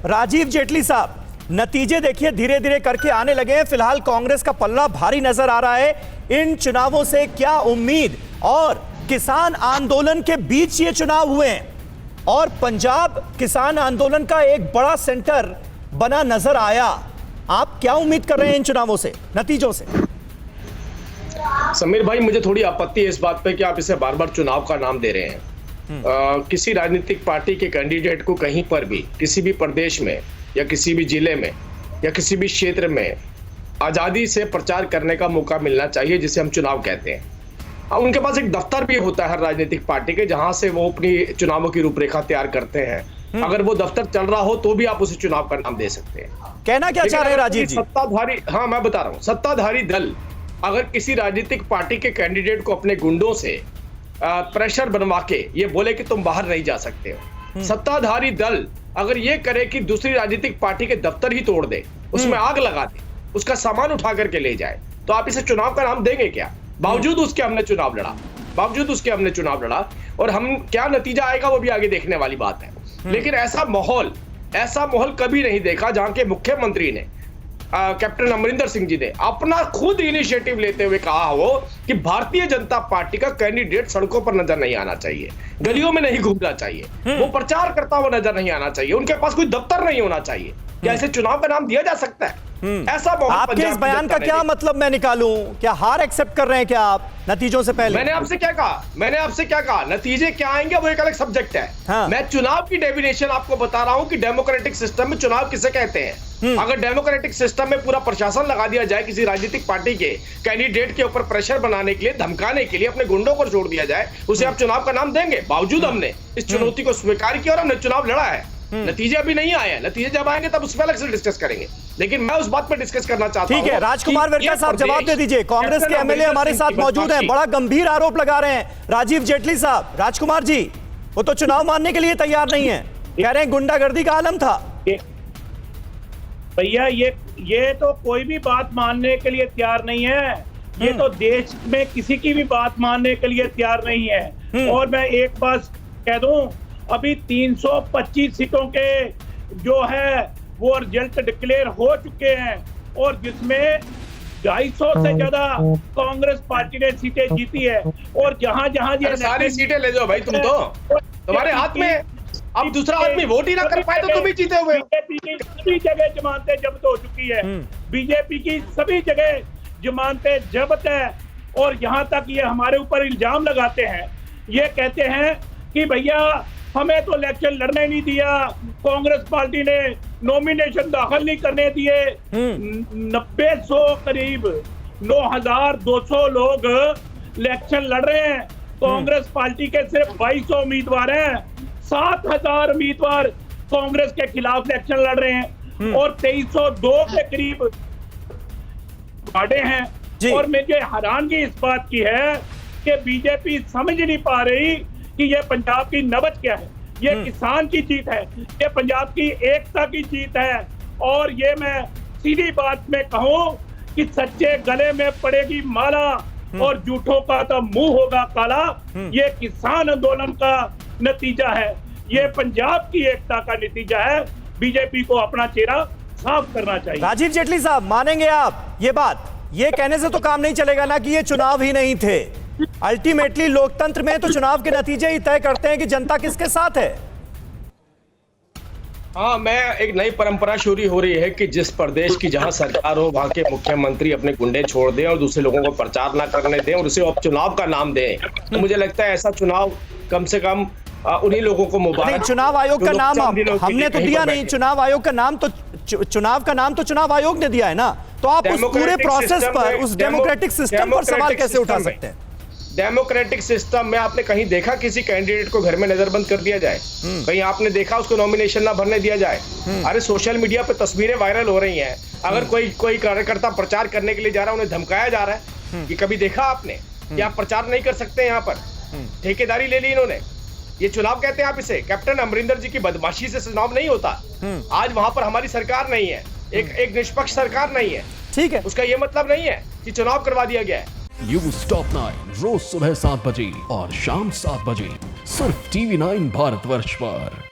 राजीव जेटली साहब, नतीजे देखिए धीरे धीरे करके आने लगे हैं। फिलहाल कांग्रेस का पल्ला भारी नजर आ रहा है। इन चुनावों से क्या उम्मीद? और किसान आंदोलन के बीच ये चुनाव हुए हैं और पंजाब किसान आंदोलन का एक बड़ा सेंटर बना नजर आया। आप क्या उम्मीद कर रहे हैं इन चुनावों से, नतीजों से? समीर भाई, मुझे थोड़ी आपत्ति है इस बात पे कि आप इसे बार बार चुनाव का नाम दे रहे हैं। किसी राजनीतिक पार्टी के कैंडिडेट को कहीं पर भी, किसी भी प्रदेश में या किसी भी जिले में या किसी भी क्षेत्र में आज़ादी से प्रचार करने का मौका मिलना चाहिए, जिसे हम चुनाव कहते हैं। अब उनके पास एक दफ्तर भी होता है राजनीतिक पार्टी के, जहां से वो अपनी चुनावों की रूपरेखा तैयार करते हैं। अगर वो दफ्तर चल रहा हो तो भी आप उसे चुनाव का नाम दे सकते हैं। कहना क्या चाह रहे हैं राजीव जी? सत्ताधारी, हाँ मैं बता रहा हूँ, सत्ताधारी दल अगर किसी राजनीतिक पार्टी के कैंडिडेट को अपने गुंडों से प्रेशर बनवा के ये बोले कि तुम बाहर नहीं जा सकते हो, सत्ताधारी दल अगर ये करे कि दूसरी राजनीतिक पार्टी के दफ्तर ही तोड़ दे, उसमें आग लगा दे, उसका सामान उठा करके ले जाए, तो आप इसे चुनाव का नाम देंगे क्या? बावजूद उसके हमने चुनाव लड़ा, और हम क्या नतीजा आएगा वो भी आगे देखने वाली बात है। लेकिन ऐसा माहौल कभी नहीं देखा जहां के मुख्यमंत्री ने, कैप्टन अमरिंदर सिंह जी ने अपना खुद इनिशिएटिव लेते हुए कहा हो कि भारतीय जनता पार्टी का कैंडिडेट सड़कों पर नजर नहीं आना चाहिए, गलियों में नहीं घूमना चाहिए, वो प्रचार करता हुआ नजर नहीं आना चाहिए, उनके पास कोई दफ्तर नहीं होना चाहिए। क्या इसे चुनाव का नाम दिया जा सकता है? ऐसा आपके इस बयान का क्या मतलब मैं निकालूं? क्या हार एक्सेप्ट कर रहे हैं क्या आप नतीजों से पहले? मैंने आपसे क्या कहा? नतीजे क्या आएंगे वो एक अलग सब्जेक्ट है। हाँ। मैं चुनाव की डेफिनेशन आपको बता रहा हूं कि डेमोक्रेटिक सिस्टम में चुनाव किसे कहते हैं। अगर डेमोक्रेटिक सिस्टम में पूरा प्रशासन लगा दिया जाए किसी राजनीतिक पार्टी के कैंडिडेट के ऊपर प्रेशर बनाने के लिए, धमकाने के लिए, अपने गुंडों को छोड़ दिया जाए, उसे आप चुनाव का नाम देंगे? बावजूद हमने इस चुनौती को स्वीकार किया और हमने चुनाव लड़ा है। नतीजे अभी नहीं आए, नतीजे जब आएंगे तब उस पर अलग से डिस्कस करेंगे, लेकिन मैं उस बात पर डिस्कस करना चाहता हूं। ठीक है, राजकुमार विरका साहब जवाब दे दीजिए। कांग्रेस के एमएलए हमारे साथ मौजूद हैं, बड़ा गंभीर आरोप लगा रहे हैं राजीव जेटली साहब। राजकुमार जी, वो तो चुनाव मानने के लिए तैयार नहीं है, कह रहे हैं गुंडागर्दी का आलम था। भैया ये तो कोई भी बात मानने के लिए तैयार नहीं है। ये तो देश में किसी की भी बात मानने के लिए तैयार नहीं है। और मैं एक बात कह दूं, अभी 325 सीटों के जो है वो रिजल्ट डिक्लेयर हो चुके हैं और जिसमें 250 से ज्यादा कांग्रेस पार्टी ने सीटें जीती है। और जहां ये सारी सीटें ले जाओ भाई, तुम तो तुम्हारे हाथ में, अब दूसरा आदमी वोट ही ना कर पाए तो तुम ही जीते हुए। बीजेपी की सभी जगह जमानतें जब्त हो चुकी है, बीजेपी की सभी जगह जमानतें जब्त है। और यहाँ तक ये हमारे ऊपर इल्जाम लगाते हैं, ये कहते हैं कि भैया हमें तो इलेक्शन लड़ने नहीं दिया, कांग्रेस पार्टी ने नॉमिनेशन दाखिल नहीं करने दिए। 900 करीब 9,200 लोग इलेक्शन लड़ रहे हैं। कांग्रेस पार्टी के सिर्फ 2200 उम्मीदवार हैं, 7,000 उम्मीदवार कांग्रेस के खिलाफ इलेक्शन लड़ रहे हैं और 2302 के करीब वार्डे हैं। और मुझे हैरानगी इस बात की है कि बीजेपी समझ नहीं पा रही कि ये पंजाब की नब्ज क्या है, ये किसान की जीत है, ये पंजाब की एकता की जीत है। और ये मैं सीधी बात में कहूं कि सच्चे गले में पड़ेगी माला और झूठों का तो मुंह होगा काला। ये किसान आंदोलन का नतीजा है, ये पंजाब की एकता का नतीजा है। बीजेपी को अपना चेहरा साफ करना चाहिए। राजीव जेटली साहब, मानेंगे आप ये बात? ये कहने से तो काम नहीं चलेगा ना कि ये चुनाव ही नहीं थे। अल्टीमेटली लोकतंत्र में तो चुनाव के नतीजे ही तय करते हैं कि जनता किसके साथ है। हाँ, मैं एक नई परंपरा शुरू हो रही है कि जिस प्रदेश की जहां सरकार हो वहां के मुख्यमंत्री अपने गुंडे छोड़ दें और दूसरे लोगों को प्रचार ना करने दें और उसे उपचुनाव का नाम दें। तो मुझे लगता है ऐसा चुनाव कम से कम उन्हीं लोगों को मुबारक। चुनाव आयोग का नाम हमने तो दिया नहीं, चुनाव आयोग का नाम तो चुनाव आयोग ने दिया है ना। तो आप उस पूरे प्रोसेस पर, उस डेमोक्रेटिक सिस्टम पर सवाल कैसे उठा सकते हैं? डेमोक्रेटिक सिस्टम में आपने कहीं देखा किसी कैंडिडेट को घर में नजरबंद कर दिया जाए? कहीं आपने देखा उसको नॉमिनेशन ना भरने दिया जाए? अरे सोशल मीडिया पे तस्वीरें वायरल हो रही हैं, अगर कोई कार्यकर्ता प्रचार करने के लिए जा रहा है, उन्हें धमकाया जा रहा है। ये कभी देखा आपने कि आप प्रचार नहीं कर सकते? यहाँ पर ठेकेदारी ले ली इन्होंने। ये चुनाव कहते हैं आप इसे? कैप्टन अमरिंदर जी की बदमाशी से चुनाव नहीं होता। आज वहां पर हमारी सरकार नहीं है, एक निष्पक्ष सरकार नहीं है, ठीक है। उसका ये मतलब नहीं है कि चुनाव करवा दिया गया है। न्यूज़ टॉप 9 रोज सुबह 7 बजे और शाम 7 बजे सिर्फ TV9 भारतवर्ष पर।